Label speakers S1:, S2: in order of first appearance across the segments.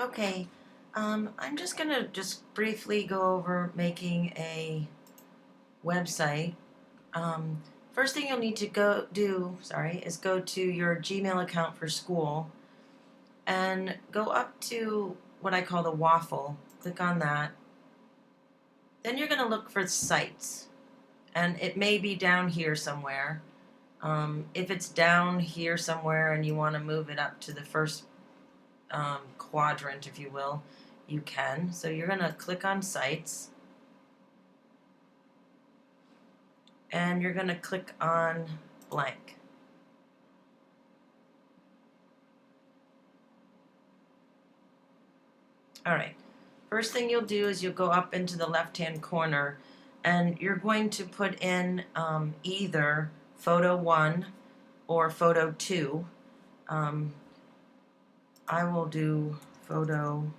S1: Okay, I'm just gonna briefly go over making a website. Um, First thing you'll need to is go to your Gmail account for school and go up to what I call the waffle. Click on that. Then you're gonna look for sites, and it may be down here somewhere. If it's down here somewhere and you want to move it up to the first quadrant, if you will, you can. So you're going to click on sites and you're going to click on blank. All right. First thing you'll do is you'll go up into the left-hand corner and you're going to put in either photo 1 or photo 2. I will do photo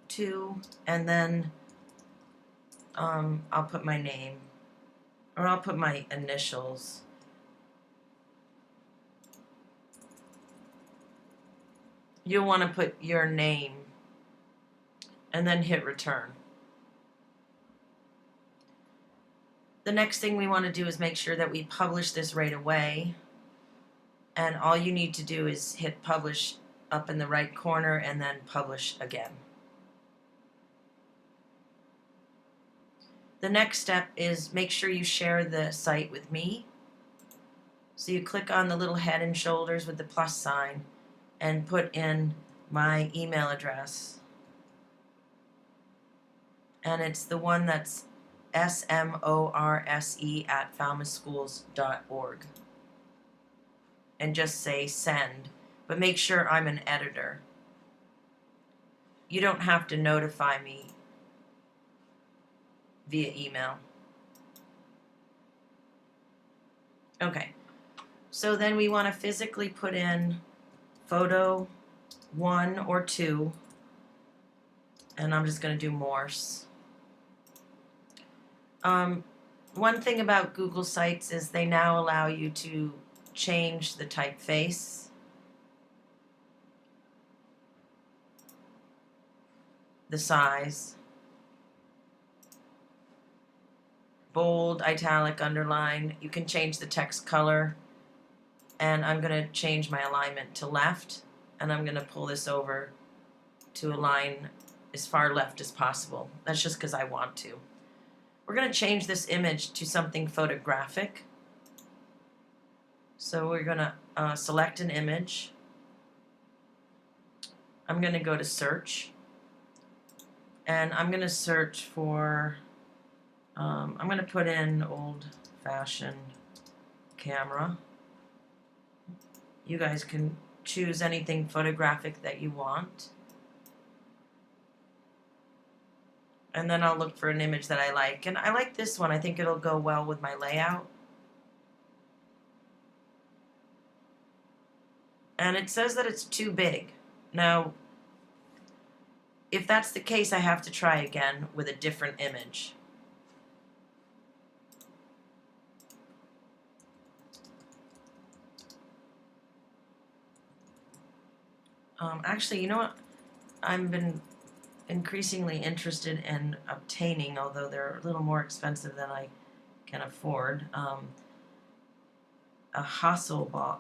S1: 2 and then I'll put my name, or I'll put my initials. You'll want to put your name and then hit return. The next thing we want to do is make sure that we publish this right away, and all you need to do is hit publish up in the right corner and then publish again. The next step is make sure you share the site with me. So you click on the little head and shoulders with the plus sign and put in my email address. And it's the one that's smorse@falmouthschools.org. And just say send, but make sure I'm an editor. You don't have to notify me via email. Okay, so then we want to physically put in photo 1 or 2, and I'm just going to do Morse. One thing about Google Sites is they now allow you to change the typeface. The size. Bold, italic, underline. You can change the text color. And I'm going to change my alignment to left. And I'm going to pull this over to align as far left as possible. That's just because I want to. We're going to change this image to something photographic. So we're going to select an image. I'm going to go to search. And I'm going to search for, I'm going to put in old-fashioned camera. You guys can choose anything photographic that you want. And then I'll look for an image that I like. And I like this one. I think it'll go well with my layout. And it says that it's too big. Now, if that's the case, I have to try again with a different image. Actually, you know what? I've been increasingly interested in obtaining, although they're a little more expensive than I can afford, a Hasselblad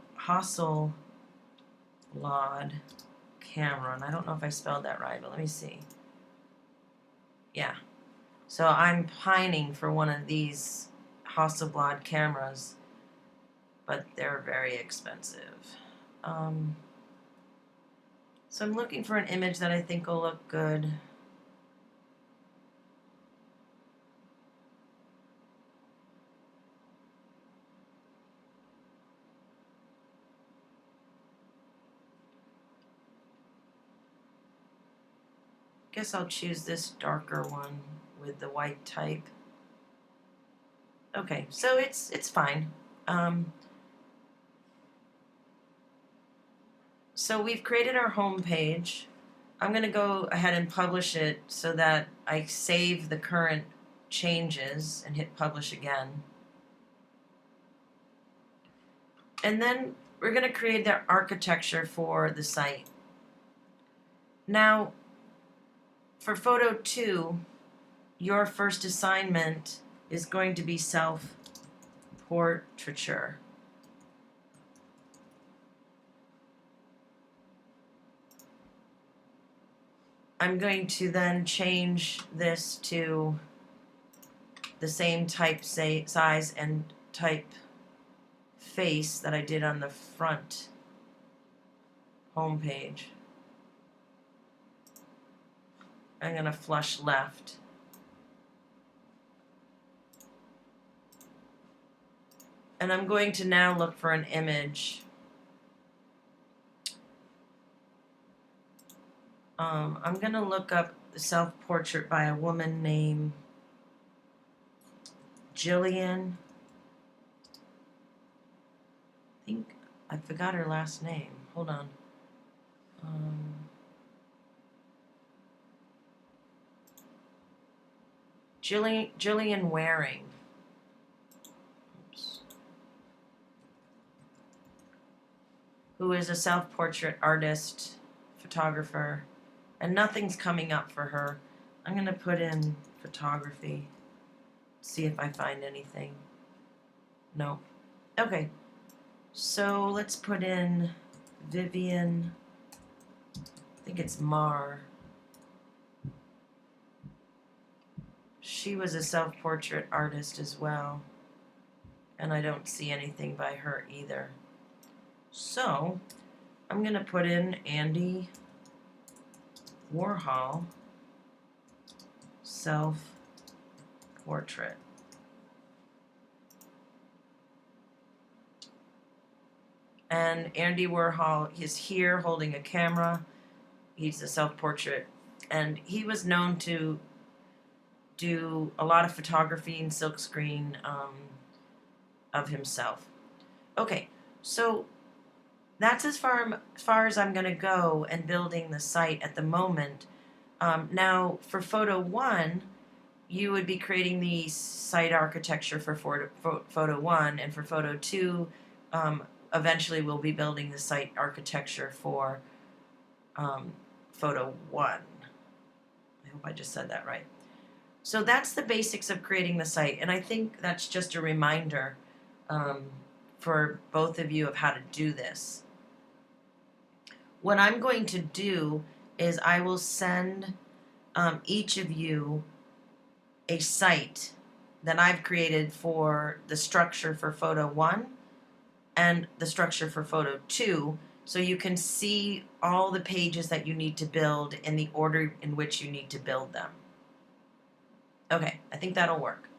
S1: camera. And I don't know if I spelled that right, but let me see. Yeah. So I'm pining for one of these Hasselblad cameras, but they're very expensive. So I'm looking for an image that I think will look good. Guess I'll choose this darker one with the white type. Okay, so it's fine. So we've created our home page. I'm going to go ahead and publish it so that I save the current changes and hit publish again. And then we're going to create the architecture for the site. Now, for photo 2, your first assignment is going to be self-portraiture. I'm going to then change this to the same type size and type face that I did on the front homepage. I'm going to flush left. And I'm going to now look for an image. I'm going to look up the self-portrait by a woman named Jillian. I think I forgot her last name. Hold on. Jillian Waring. Oops. Who is a self-portrait artist, photographer, and nothing's coming up for her. I'm going to put in photography, see if I find anything. No. Okay. So let's put in Vivian, I think it's Marr. She was a self-portrait artist as well, and I don't see anything by her either. So I'm going to put in Andy Warhol self-portrait. And Andy Warhol is here holding a camera. He's a self-portrait, and he was known to do a lot of photography and silkscreen of himself. Okay, so that's as far as I'm going to go in building the site at the moment. Now, for photo 1, you would be creating the site architecture for photo 1, and for photo 2, eventually we'll be building the site architecture for photo 1. I hope I just said that right. So that's the basics of creating the site, and I think that's just a reminder for both of you of how to do this. What I'm going to do is I will send each of you a site that I've created for the structure for photo 1 and the structure for photo 2, so you can see all the pages that you need to build in the order in which you need to build them. Okay, I think that'll work.